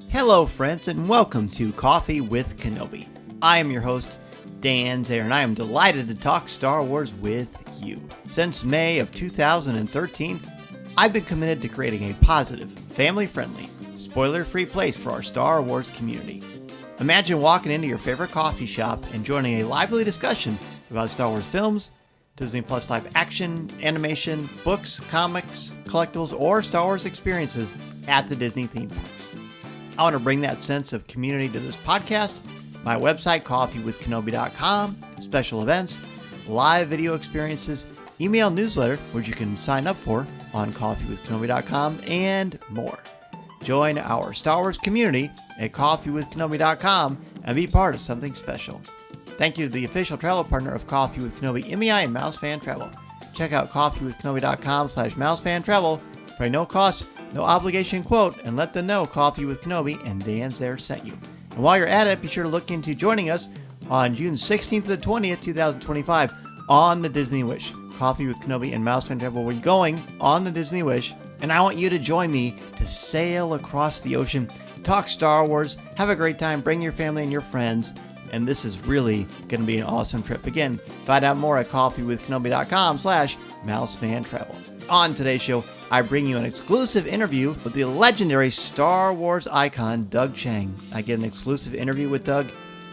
Hello, friends, and welcome to Coffee with Kenobi. I am your host, Dan Zayer, and I am delighted to talk Star Wars with you. Since May of 2013, I've been committed to creating a positive, family-friendly, spoiler-free place for our Star Wars community. Imagine walking into your favorite coffee shop and joining a lively discussion about Star Wars films, Disney Plus live action, animation, books, comics, collectibles, or Star Wars experiences at the Disney theme parks. I want to bring that sense of community to this podcast, my website, coffeewithkenobi.com, special events, live video experiences, email newsletter, which you can sign up for on coffeewithkenobi.com, and more. Join our Star Wars community at coffeewithkenobi.com and be part of something special. Thank you to the official travel partner of Coffee with Kenobi, MEI and Mouse Fan Travel. Check out coffeewithkenobi.com/mousefan-travel for a no-cost, no obligation quote, and let them know Coffee with Kenobi and Dan Zayer sent you. And while you're at it, be sure to look into joining us on June 16th to the 20th, 2025 on the Disney Wish. Coffee with Kenobi and Mouse Fan Travel will be going on the Disney Wish, and I want you to join me to sail across the ocean, talk Star Wars, have a great time, bring your family and your friends, and this is really going to be an awesome trip. Again, find out more at coffeewithkenobi.com/mousefan-travel. On today's show, I bring you an exclusive interview with the legendary Star Wars icon, Doug Chiang. I get an exclusive interview with Doug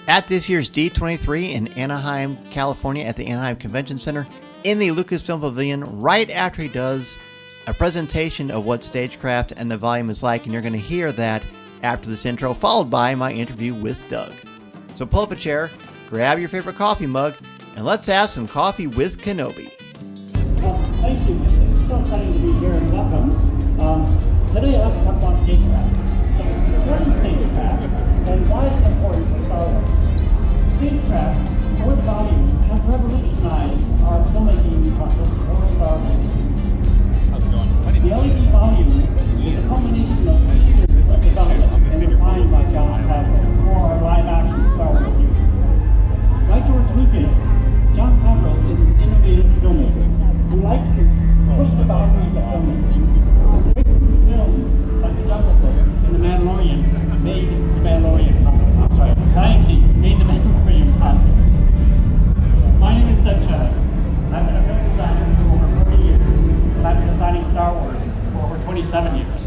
at this year's D23 in Anaheim, California at the Anaheim Convention Center in the Lucasfilm Pavilion right after he does a presentation of what Stagecraft and the volume is like, and you're going to hear that after this intro, followed by my interview with Doug. So pull up a chair, grab your favorite coffee mug, and let's have some coffee with Kenobi. Thank you. It's so exciting to be here and welcome. Today I'd like to talk about Stagecraft. So, what is Stagecraft and why is it important for Star Wars? Stagecraft, or the volume, has revolutionized our filmmaking process for Star Wars. How's it going? The LED volume is a combination of years of development and refined by John Favreau for our live-action Star Wars series. Like George Lucas, Jon Favreau is an innovative filmmaker who likes to push the boundaries of filmmaking. His great films like The Jungle Book and The Mandalorian made The Mandalorian classics. Lion King made The Mandalorian classics. My name is Doug Chiang. I've been a film designer for over 40 years, and I've been designing Star Wars for over 27 years.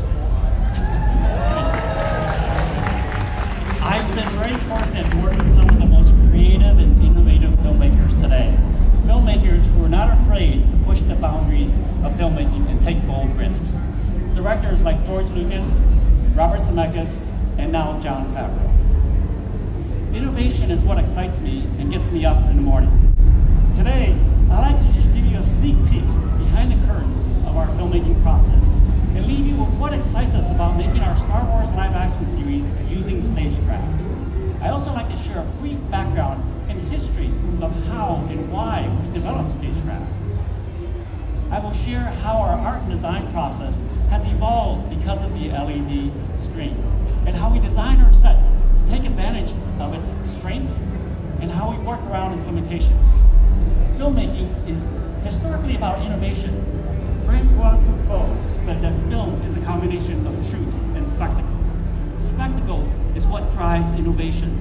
I've been very fortunate to work with some of the most creative and innovative filmmakers today. Filmmakers who are not afraid to push the boundaries of filmmaking and take bold risks. Directors like George Lucas, Robert Zemeckis, and now Jon Favreau. Innovation is what excites me and gets me up in the morning. Today, I'd like to just give you a sneak peek behind the curtain of our filmmaking process and leave you with what excites us about making our Star Wars live-action series using Stagecraft. I also like to share a brief background and history of how and why we developed Stagecraft. I will share how our art and design process has evolved because of the LED screen, and how we design our sets to take advantage of its strengths and how we work around its limitations. Filmmaking is historically about innovation. Francois Truffaut said that film is a combination of truth and spectacle. Spectacle is what drives innovation.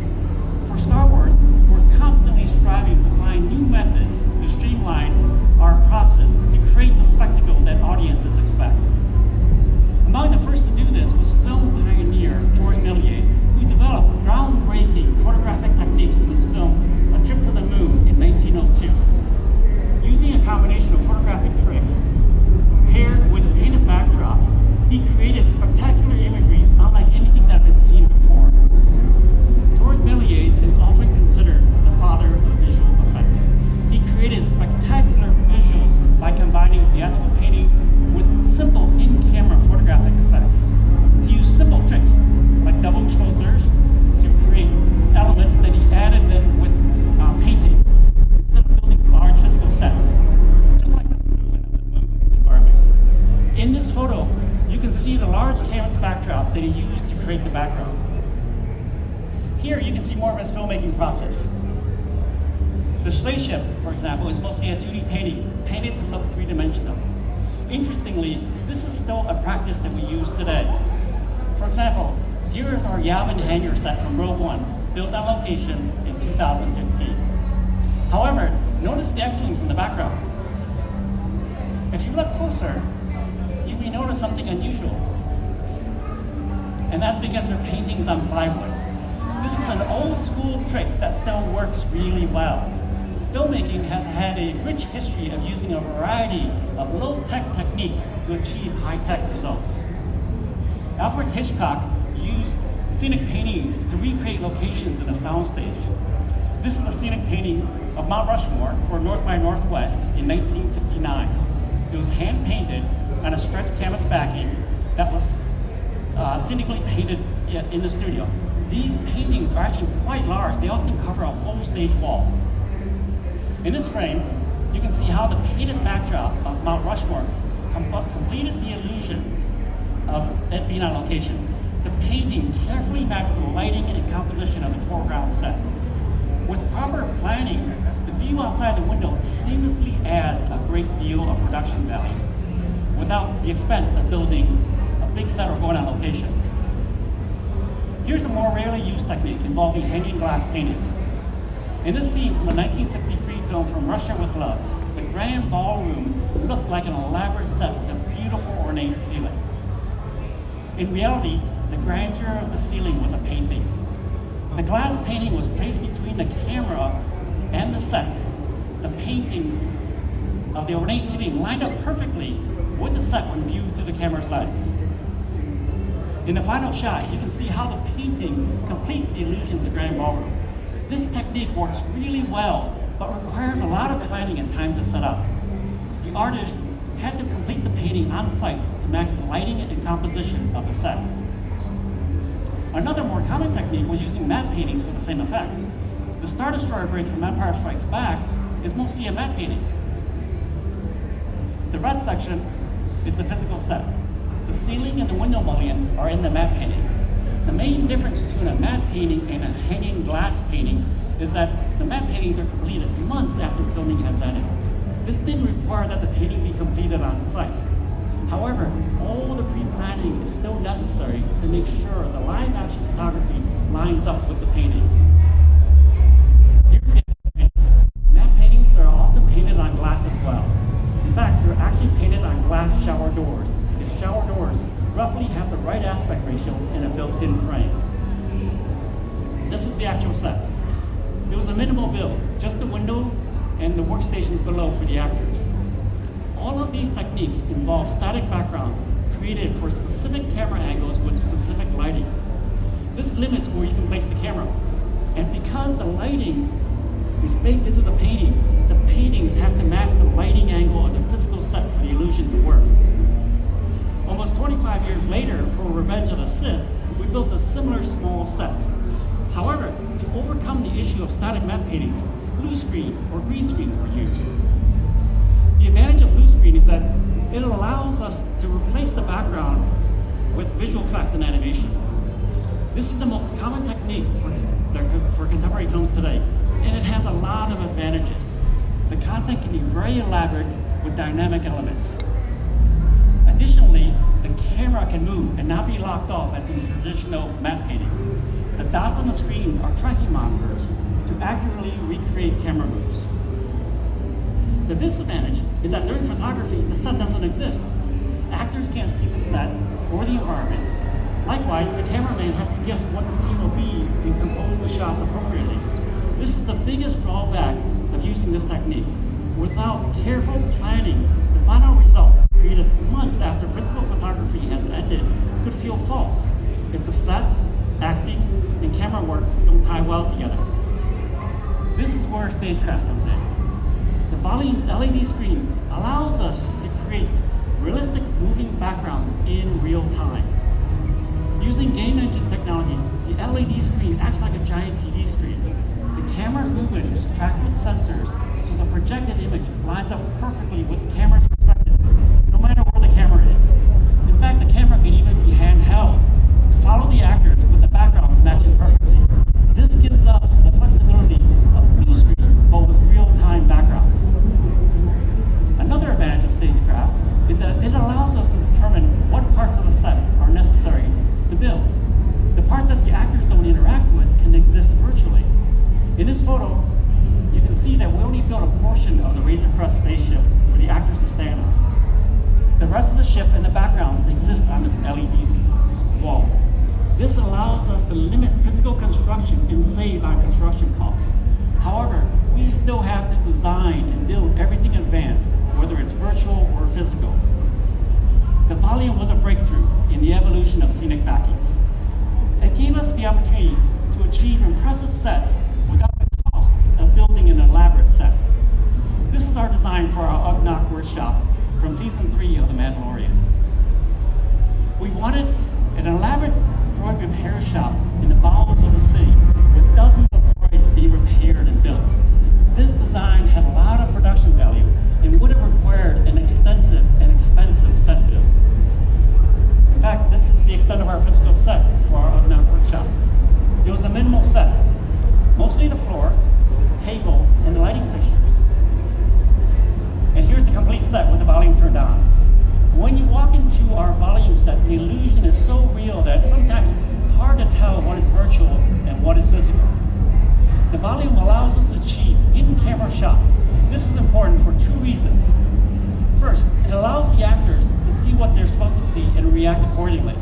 For Star Wars, we're constantly striving to find new methods to streamline our process to create the spectacle that audiences expect. Among the first to do this was film pioneer George Méliès, who developed groundbreaking photographic techniques in his film A Trip to the Moon in 1902. Using a combination of photographic tricks paired with painted backdrops, he created spectacular imagery unlike anything that had been seen before. George Méliès is often considered the father of visual effects. He created spectacular visuals by combining theatrical paintings with simple in-camera photographic effects. He used simple tricks like double exposures to create elements that he added then with paintings instead of building large physical sets, just like this illusion of the moon environment. In this photo, you can see the large canvas backdrop that he used to create the background. Here you can see more of his filmmaking process. The spaceship, for example, is mostly a 2D painting, painted to look three-dimensional. Interestingly, this is still a practice that we use today. For example, Here is our Yavin hangar set from Rogue One, built on location in 2015. However, notice the X-Wings in the background. If you look closer, you may notice something unusual. And that's because they're paintings on plywood. This is an old school trick that still works really well. Filmmaking has had a rich history of using a variety of low-tech techniques to achieve high-tech results. Alfred Hitchcock used scenic paintings to recreate locations in a soundstage. This is a scenic painting of Mount Rushmore for North by Northwest in 1959. It was hand-painted on a stretched canvas backing that was scenically painted in the studio. These paintings are actually quite large. They often cover a whole stage wall. In this frame, you can see how the painted backdrop of Mount Rushmore completed the illusion of it being on location. The painting carefully matched the lighting and composition of the foreground set. With proper planning, the view outside the window seamlessly adds a great deal of production value without the expense of building a big set or going on location. Here's a more rarely used technique involving hanging glass paintings. In this scene from the 1963 film From Russia with Love, the grand ballroom looked like an elaborate set with a beautiful ornate ceiling. In reality, the grandeur of the ceiling was a painting. The glass painting was placed between the camera and the set. The painting of the ornate ceiling lined up perfectly with the set when viewed through the camera's lens. In the final shot, you can see how the painting completes the illusion of the grand ballroom. This technique works really well, but requires a lot of planning and time to set up. The artist had to complete the painting on site to match the lighting and composition of the set. Another more common technique was using matte paintings for the same effect. The Star Destroyer bridge from Empire Strikes Back is mostly a matte painting. The red section is the physical set. The ceiling and the window mullions are in the matte painting. The main difference between a matte painting and a hanging glass painting is that the matte paintings are completed months after filming has ended. This didn't require that the painting be completed on site. However, all the pre-planning is still necessary to make sure the live action photography lines up with the painting. Here's the painting. Matte paintings are often painted on glass as well. In fact, they're actually painted on glass shower doors. If shower doors roughly have the right aspect ratio in a built-in frame. This is the actual set. It was a minimal build, just the window and the workstations below for the actors. All of these techniques involve static backgrounds created for specific camera angles with specific lighting. This limits where you can place the camera. And because the lighting is baked into the painting, the paintings have to match the lighting angle of the physical set for the illusion to work. Almost 25 years later, for Revenge of the Sith, we built a similar small set. However, to overcome the issue of static matte paintings, blue screen or green screens were used. The advantage of blue screen is that it allows us to replace the background with visual effects and animation. This is the most common technique for contemporary films today, and it has a lot of advantages. The content can be very elaborate with dynamic elements. Additionally, the camera can move and not be locked off as in traditional matte painting. The dots on the screens are tracking monitors to accurately recreate camera moves. The disadvantage is that during photography, the set doesn't exist. Actors can't see the set or the environment. Likewise, the cameraman has to guess what the scene will be and compose the shots appropriately. This is the biggest drawback of using this technique. Without careful planning, the final result, created months after principal photography has ended, could feel false if the set, acting, and camera work don't tie well together. This is where Stagecraft comes in. The Volume's LED screen allows us to create realistic moving backgrounds in real time. Using game engine technology, the LED screen acts like a giant TV screen. The camera's movement is tracked with sensors, so the projected image lines up perfectly with the camera's perspective, no matter where the camera is. In fact, the camera can even be handheld to follow the actors with the backgrounds matching perfectly. This gives us the flexibility of blue screens, but with real-time backgrounds. Another advantage of Stagecraft is that it allows us to determine what parts of the set are necessary to build. The In this photo, you can see that we only built a portion of the Razor Crest spaceship for the actors to stand on. The rest of the ship and the background exists on the LED's wall. This allows us to limit physical construction and save on construction costs. However, we still have to design and build everything in advance, whether it's virtual or physical. The volume was a breakthrough in the evolution of scenic backings. It gave us the opportunity to achieve impressive sets without the cost of building an elaborate set. This is our design for our Ugnaught workshop from season 3 of The Mandalorian. We wanted an elaborate droid repair shop in the bowels of the city with dozens of droids being repaired and built. This design had a lot of production value and would have required an extensive and expensive set build. In fact, this is the extent of our physical set for our Ugnaught workshop. It was a minimal set, mostly the floor, table, and the lighting fixtures. And here's the complete set with the volume turned on. When you walk into our volume set, the illusion is so real that it's sometimes hard to tell what is virtual and what is physical. The volume allows us to achieve in-camera shots. This is important for 2 reasons. First, it allows the actors to see what they're supposed to see and react accordingly.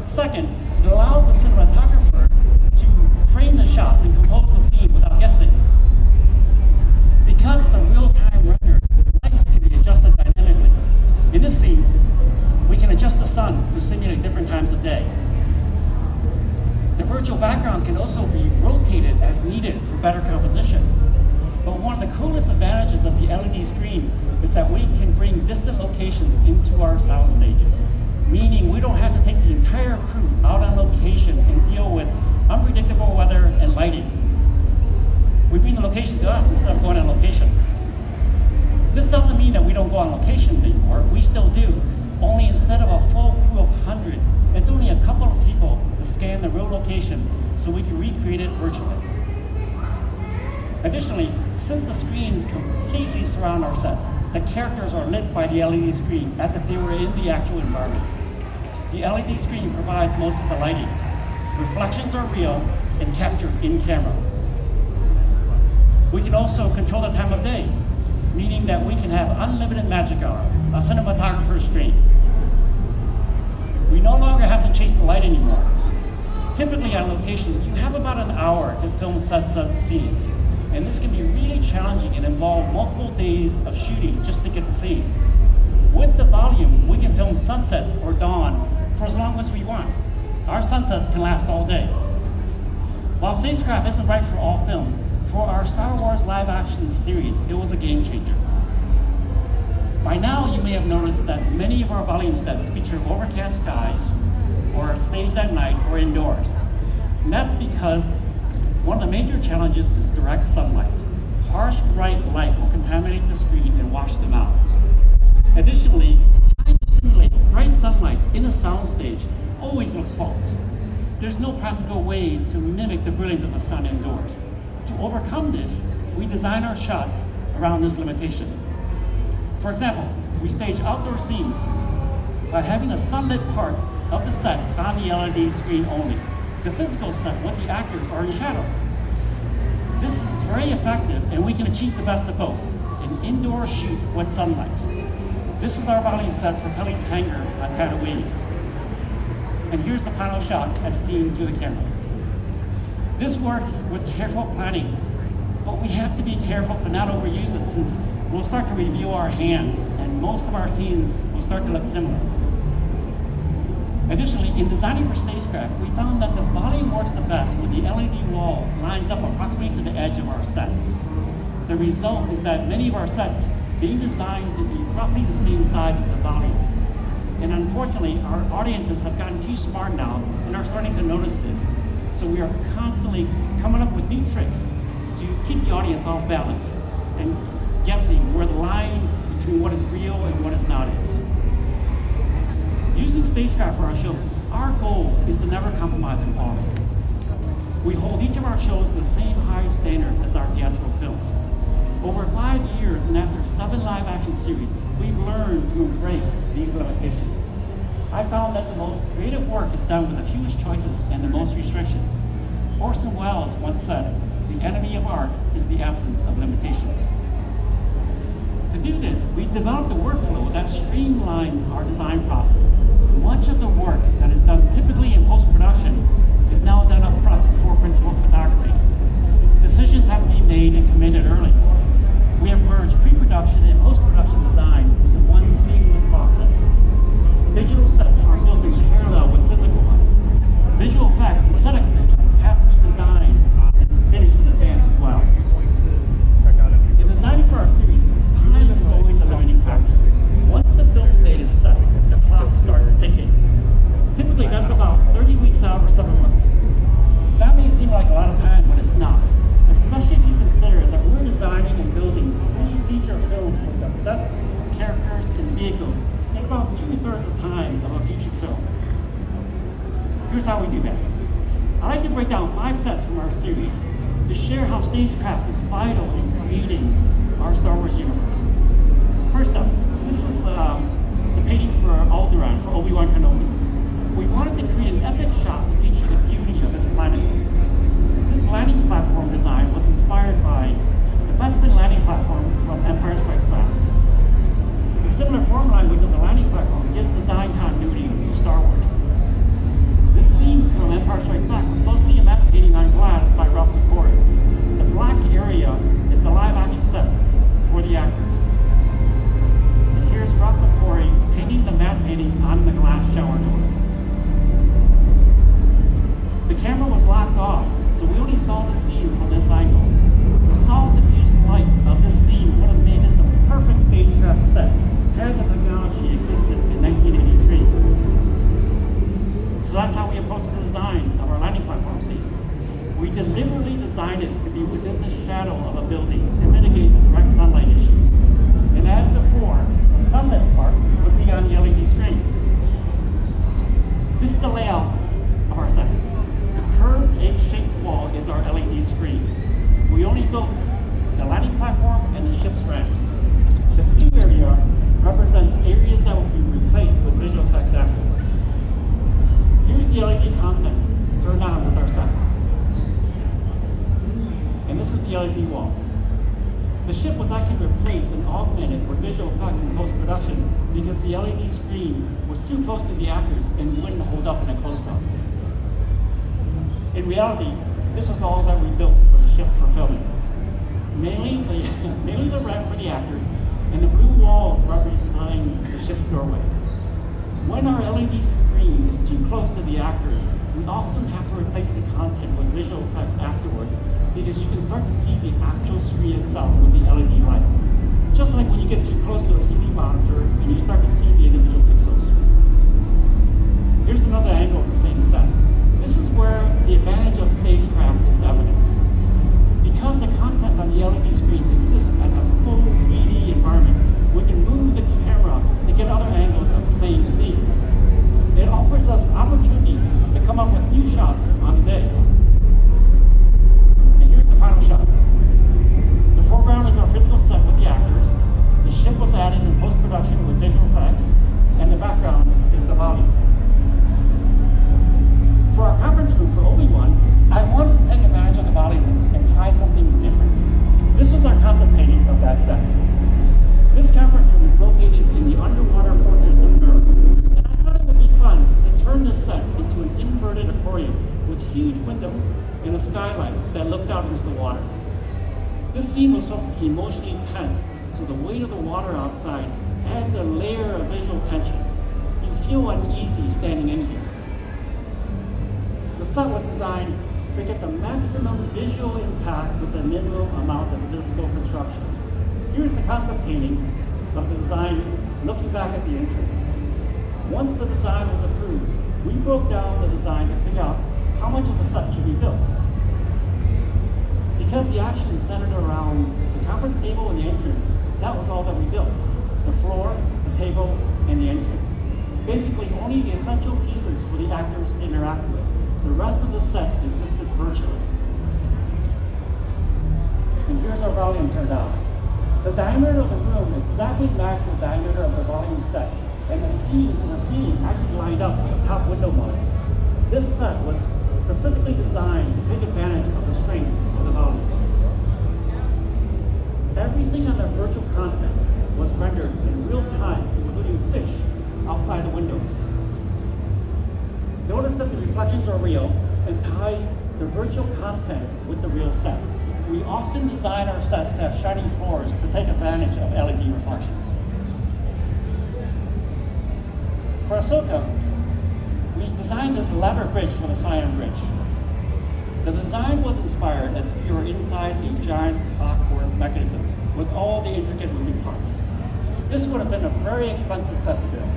Second, it allows the cinematographer to frame the shots and compose the scene without guessing. Because it's a real-time render, lights can be adjusted dynamically. In this scene, we can adjust the sun to simulate different times of day. The virtual background can also be rotated as needed for better composition. But one of the coolest advantages of the LED screen is that we can bring distant locations into our sound stages, meaning we don't have to take the entire crew out on location and deal with unpredictable weather and lighting. We bring the location to us instead of going on location. This doesn't mean that we don't go on location anymore. We still do. Only instead of a full crew of hundreds, it's only a couple of people to scan the real location so we can recreate it virtually. Additionally, since the screens completely surround our set, the characters are lit by the LED screen as if they were in the actual environment. The LED screen provides most of the lighting. Reflections are real and captured in camera. We can also control the time of day, meaning that we can have unlimited magic hour, a cinematographer's dream. We no longer have to chase the light anymore. Typically on location, you have about an hour to film sets of scenes, and this can be really challenging and involve multiple days of shooting just to get the scene. With the volume, we can film sunsets or dawn for as long as we want. Our sunsets can last all day. While Stagecraft isn't right for all films, for our Star Wars live action series, it was a game changer. By now, you may have noticed that many of our volume sets feature overcast skies, or are staged at night or indoors. And that's because one of the major challenges is direct sunlight. Harsh, bright light will contaminate the screen and wash them out. Additionally, trying to simulate bright sunlight in a soundstage always looks false. There's no practical way to mimic the brilliance of the sun indoors. To overcome this, we design our shots around this limitation. For example, we stage outdoor scenes by having a sunlit part of the set on the LED screen only. The physical set with the actors are in shadow. This is very effective, and we can achieve the best of both, an indoor shoot with sunlight. This is our volume set for Kelly's hangar on Tatooine. And here's the final shot as seen through the camera. This works with careful planning, but we have to be careful to not overuse it, since we'll start to review our hand, and most of our scenes will start to look similar. Additionally, in designing for Stagecraft, we found that the volume works the best when the LED wall lines up approximately to the edge of our set. The result is that many of our sets being designed to be roughly the same size as the volume. And unfortunately, our audiences have gotten too smart now and are starting to notice this. So we are constantly coming up with new tricks to keep the audience off balance and guessing where the line between what is real and what is not is. Using Stagecraft for our shows, our goal is to never compromise in quality. We hold each of our shows to the same high standards as our theatrical films. Over 5 years and after 7 live action series, we've learned to embrace these limitations. I found that the most creative work is done with the fewest choices and the most restrictions. Orson Welles once said, "The enemy of art is the absence of limitations." To do this, we've developed a workflow that streamlines our design process. Much of the work that is done typically in post-production is now done up front before principal photography. Decisions have to be made and committed early. We have merged pre-production and post-production design into one seamless process. Digital sets are built in parallel with physical ones. Visual effects and set extensions have to be designed and finished in advance as well. In designing for our series, time is always a limiting factor. Once the film date is set, the clock starts ticking. Typically, that's about 30 weeks out or 7 months. That may seem like a lot of time, but it's not. Especially if you consider that we're designing and building 3 feature films with the sets, characters, and vehicles in about 2/3 the time of a feature film. Here's how we do that. I like to break down 5 sets from our series to share how Stagecraft is vital in creating our Star Wars universe. First up, this is the painting for Alderaan, for Obi-Wan Kenobi. We wanted to create an epic shot to feature the beauty of this planet. This landing platform design was inspired by the Bespin landing platform from Empire Strikes Back. The similar form language of the landing platform gives design continuity to Star Wars. This scene from Empire Strikes Back was mostly a matte painting on glass by Ralph McQuarrie. The black area is the live action set for the actors. And here's Ralph McQuarrie painting the matte painting on the glass shower door. The camera was locked off, so we only saw the scene from this angle. The soft diffuse light of this scene would have made this a perfect Stagecraft set had the technology existed in 1983. So that's how we approached the design of our landing platform scene. We deliberately designed it to be within the shadow of a building to mitigate the direct sunlight issues. And as before, the sunlit part would be on the LED screen. This is the layout of our set. The curved egg-shaped wall is our LED screen. We only built the landing platform and the ship's ramp. The blue area represents areas that will be replaced with visual effects afterwards. Here's the LED content turned on with our set. And this is the LED wall. The ship was actually replaced and augmented with visual effects in post-production because the LED screen was too close to the actors and wouldn't hold up in a close-up. In reality, this was all that we built for the ship for filming. Mainly the ramp for the actors and the blue walls representing the ship's doorway. When our LED screen is too close to the actors, we often have to replace the content with visual effects afterwards because you can start to see the actual screen itself with the LED lights. Just like when you get too close to a TV monitor and you start to see the individual pixels. Here's another angle of the same set. This is where the advantage of Stagecraft is evident. Because the content on the LED screen exists as a full 3D environment, we can move the camera to get other angles of the same scene. It offers us opportunities to come up with new shots on the day. And here's the final shot. The foreground is our physical set with the actors. The ship was added in post-production with visual effects, and the background is the volume. For our conference room for Obi-Wan, I wanted to take advantage of the volume and try something different. This was our concept painting of that set. This conference room is located in the underwater fortress of Nur, and I thought it would be fun to turn this set into an inverted aquarium with huge windows and a skylight that looked out into the water. This scene was supposed to be emotionally tense, so the weight of the water outside adds a layer of visual tension. You feel uneasy standing in here. The set was designed to get the maximum visual impact with the minimum amount of physical construction. Here's the concept painting of the design looking back at the entrance. Once the design was approved, we broke down the design to figure out how much of the set should be built. Because the action centered around the conference table and the entrance, that was all that we built. The floor, the table, and the entrance. Basically only the essential pieces for the actors to interact with. The rest of the set existed virtually. And here's our volume turned on. The diameter of the room exactly matched the diameter of the volume set, and the seams in the ceiling actually lined up with the top window blinds. This set was specifically designed to take advantage of the strengths of the volume. Everything on the virtual content was rendered in real time, including fish outside the windows. Notice that the reflections are real and ties the virtual content with the real set. We often design our sets to have shiny floors to take advantage of LED reflections. For Ahsoka, we designed this elaborate bridge for the Siam Bridge. The design was inspired as if you were inside a giant clockwork mechanism with all the intricate moving parts. This would have been a very expensive set to build.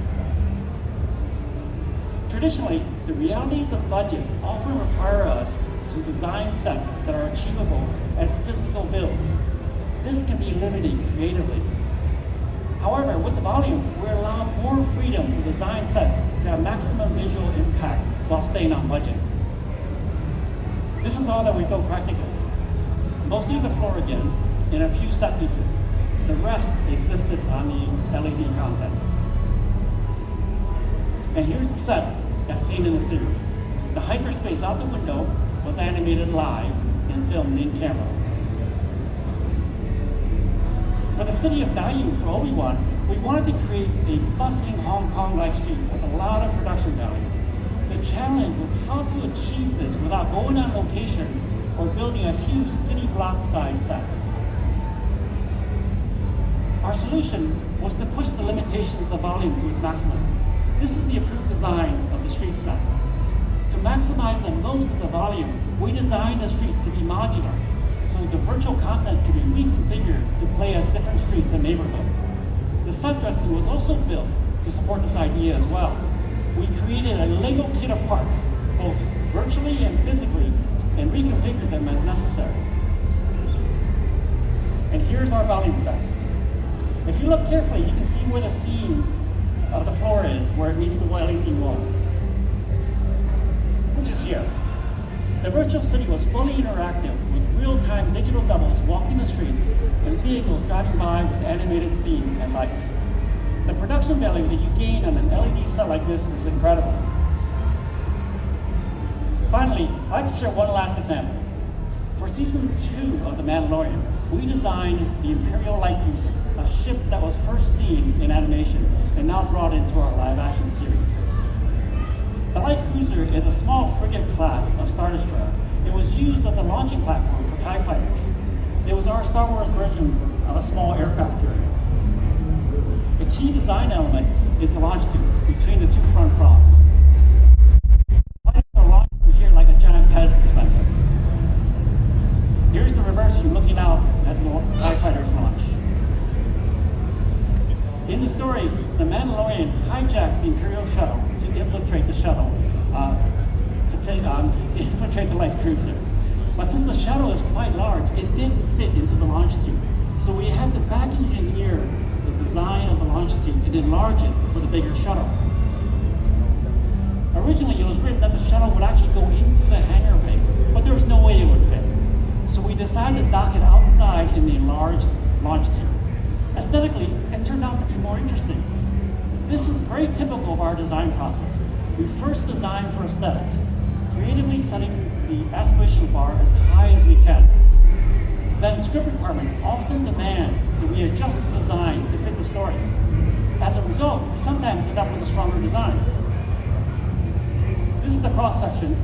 Traditionally, the realities of budgets often require us to design sets that are achievable as physical builds. This can be limiting creatively. However, with the volume, we're allowed more freedom to design sets to have maximum visual impact while staying on budget. This is all that we built practically. Mostly the floor again, and a few set pieces. The rest existed on the LED content. And here's the set as seen in the series. The hyperspace out the window was animated live and filmed in camera. For the city of Dayu for Obi-Wan, we wanted to create a bustling Hong Kong-like street with a lot of production value. The challenge was how to achieve this without going on location or building a huge city block-sized set. Our solution was to push the limitations of the volume to its maximum. This is the approved design of the street set. To maximize the most of the volume, we designed the street to be modular, so the virtual content could be reconfigured to play as different streets and neighborhood. The set dressing was also built to support this idea as well. We created a Lego kit of parts, both virtually and physically, and reconfigured them as necessary. And here's our volume set. If you look carefully, you can see where the seam of the floor is, where it meets the LED wall, which is here. The virtual city was fully interactive with real-time digital doubles walking the streets and vehicles driving by with animated steam and lights. The production value that you gain on an LED set like this is incredible. Finally, I'd like to share one last example. For season 2 of The Mandalorian, we designed the Imperial Light Cruiser, a ship that was first seen in animation and now brought into our live-action series. The Light Cruiser is a small frigate class of Star Destroyer. It was used as a launching platform for TIE fighters. It was our Star Wars version of a small aircraft carrier. The key design element is the launch tube between the two front prongs. Fighters are launched from here like a giant Pez dispenser. Here's the reverse view looking out as the TIE fighters launch. In the story, the Mandalorian hijacks the Imperial shuttle to infiltrate the shuttle, to infiltrate the Light Cruiser. But since the shuttle is quite large, it didn't fit into the launch tube. So we had to back engineer the design of the launch tube and enlarge it for the bigger shuttle. Originally, it was written that the shuttle would actually go into the hangar bay, but there was no way it would fit. So we decided to dock it outside in the enlarged launch tube. Aesthetically, it turned out to be more interesting. This is very typical of our design process. We first design for aesthetics, creatively setting the aspirational bar as high as we can. Then script requirements often demand that we adjust the design to fit the story. As a result, we sometimes end up with a stronger design. This is the cross-section,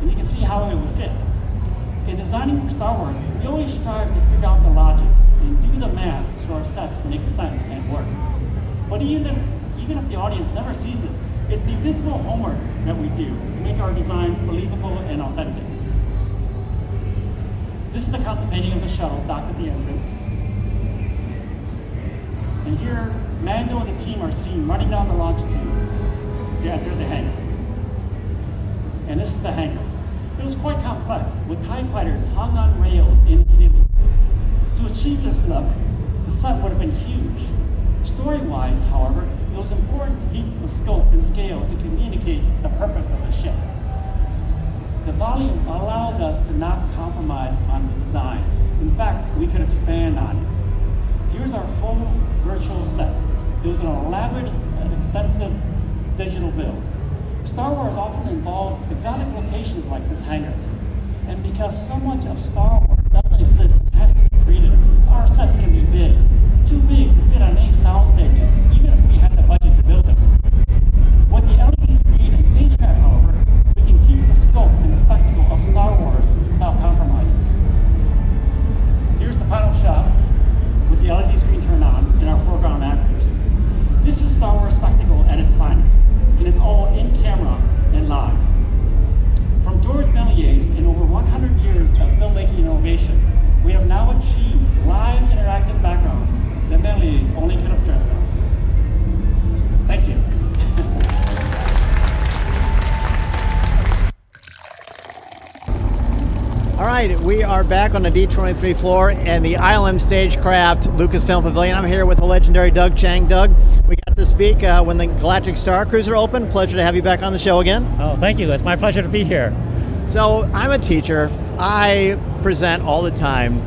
and you can see how it would fit. In designing for Star Wars, we always strive to figure out the logic and do the math so our sets make sense and work. But even if the audience never sees this, it's the invisible homework that we do to make our designs believable and authentic. This is the concept painting of the shuttle docked at the entrance. And here, Mando and the team are seen running down the launch tube to enter the hangar. And this is the hangar. It was quite complex, with TIE fighters hung on rails in the ceiling. To achieve this look, the set would have been huge. Story-wise, however, it was important to keep the scope and scale to communicate the purpose of the ship. The volume allowed us to not compromise on the design. In fact, we could expand on it. Here's our full virtual set. It was an elaborate and extensive digital build. Star Wars often involves exotic locations like this hangar. And because so much of Star Wars doesn't exist and has to be created, our sets can be big. Too big to fit on any sound stages, even if we had the budget to build them. With the LED screen and Stagecraft, however, we can keep the scope and spectacle of Star Wars without compromises. Here's the final shot with the LED screen turned on and our foreground actors. This is Star Wars spectacle at its finest, and it's all in camera and live. From George Méliès and over 100 years of filmmaking innovation, we have now achieved live interactive backgrounds that Méliès only could have dreamt of. Thank you. All right, we are back on the D23 floor and the ILM Stagecraft Lucasfilm Pavilion. I'm here with the legendary Doug Chang. Doug, we got to speak when the Galactic Star Cruiser opened. Pleasure to have you back on the show again. Oh, thank you. It's my pleasure to be here. So I'm a teacher. I present all the time.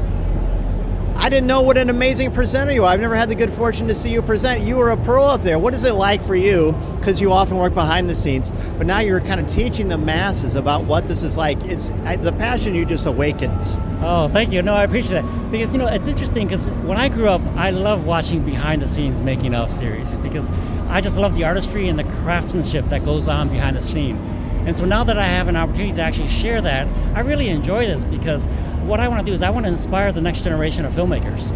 I didn't know what an amazing presenter you are. I've never had the good fortune to see you present. You were a pro up there. What is it like for you? Because you often work behind the scenes, but now you're kind of teaching the masses about what this is like. The passion you just awakens. Oh, thank you. No, I appreciate that. Because, it's interesting because when I grew up, I loved watching behind the scenes making of series because I just love the artistry and the craftsmanship that goes on behind the scene. And so now that I have an opportunity to actually share that, I really enjoy this because what I want to do is I want to inspire the next generation of filmmakers.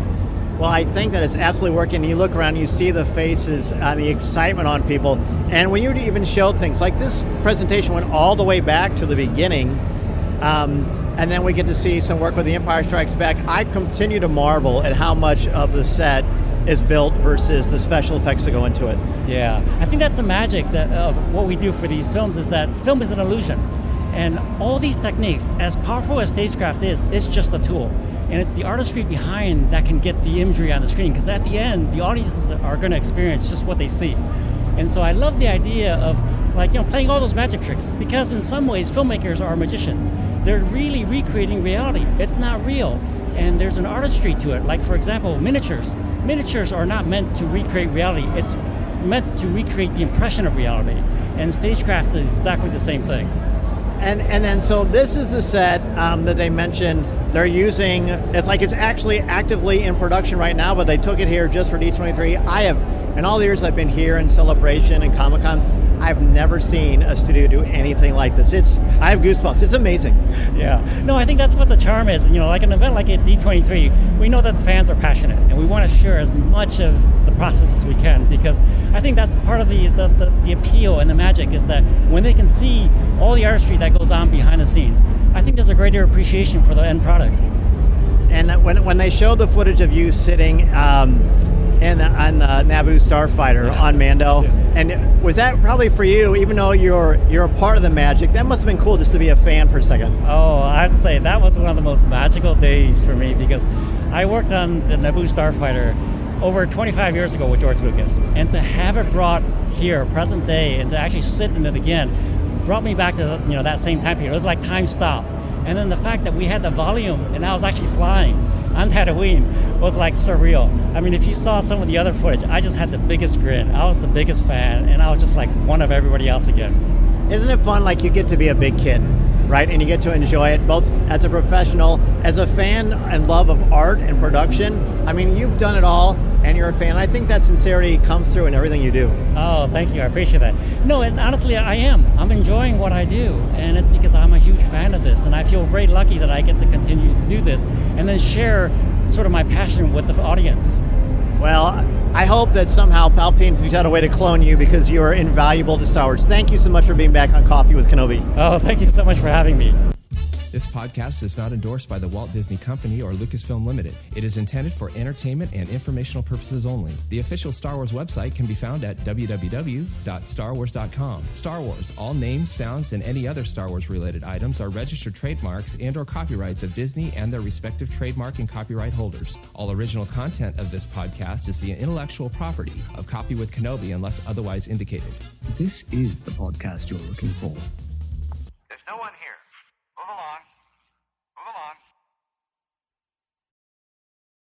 Well, I think that it's absolutely working. You look around, you see the faces, the excitement on people. And when you even show things, like this presentation went all the way back to the beginning, and then we get to see some work with The Empire Strikes Back. I continue to marvel at how much of the set is built versus the special effects that go into it. Yeah, I think that's the magic of what we do for these films is that film is an illusion. And all these techniques, as powerful as Stagecraft is, it's just a tool. And it's the artistry behind that can get the imagery on the screen, because at the end, the audiences are going to experience just what they see. And so I love the idea of playing all those magic tricks, because in some ways, filmmakers are magicians. They're really recreating reality. It's not real. And there's an artistry to it. Like, for example, miniatures. Miniatures are not meant to recreate reality. It's meant to recreate the impression of reality. And Stagecraft is exactly the same thing. And then, so this is the set that they mentioned they're using. It's like it's actually actively in production right now, but they took it here just for D23. I have, in all the years I've been here in Celebration and Comic-Con, I've never seen a studio do anything like this. I have goosebumps. It's amazing. Yeah. No, I think that's what the charm is. Like an event like at D23, we know that the fans are passionate, and we want to share as much of the process as we can, because I think that's part of the appeal and the magic is that when they can see all the artistry that goes on behind the scenes, I think there's a greater appreciation for the end product. And when they showed the footage of you sitting on the Naboo Starfighter on Mando, and was that probably for you, even though you're a part of the magic, that must have been cool just to be a fan for a second. Oh, I'd say that was one of the most magical days for me, because I worked on the Naboo Starfighter over 25 years ago with George Lucas, and to have it brought here, present day, and to actually sit in it again, brought me back to that same time period. It was like time stopped. And then the fact that we had the volume and I was actually flying on Tatooine was like surreal. I mean, if you saw some of the other footage, I just had the biggest grin. I was the biggest fan, and I was just like one of everybody else again. Isn't it fun? Like, you get to be a big kid, right? And you get to enjoy it both as a professional, as a fan and love of art and production. I mean, you've done it all and you're a fan. I think that sincerity comes through in everything you do. Oh, thank you. I appreciate that. No, and honestly, I am. I'm enjoying what I do, and it's because I'm a huge fan of this, and I feel very lucky that I get to continue to do this and then share sort of my passion with the audience. Well, I hope that somehow Palpatine figured out a way to clone you, because you are invaluable to Star Wars. Thank you so much for being back on Coffee with Kenobi. Oh, thank you so much for having me. This podcast is not endorsed by the Walt Disney Company or Lucasfilm Limited. It is intended for entertainment and informational purposes only. The official Star Wars website can be found at www.starwars.com. Star Wars, all names, sounds, and any other Star Wars related items are registered trademarks and or copyrights of Disney and their respective trademark and copyright holders. All original content of this podcast is the intellectual property of Coffee with Kenobi unless otherwise indicated. This is the podcast you're looking for. There's no one here.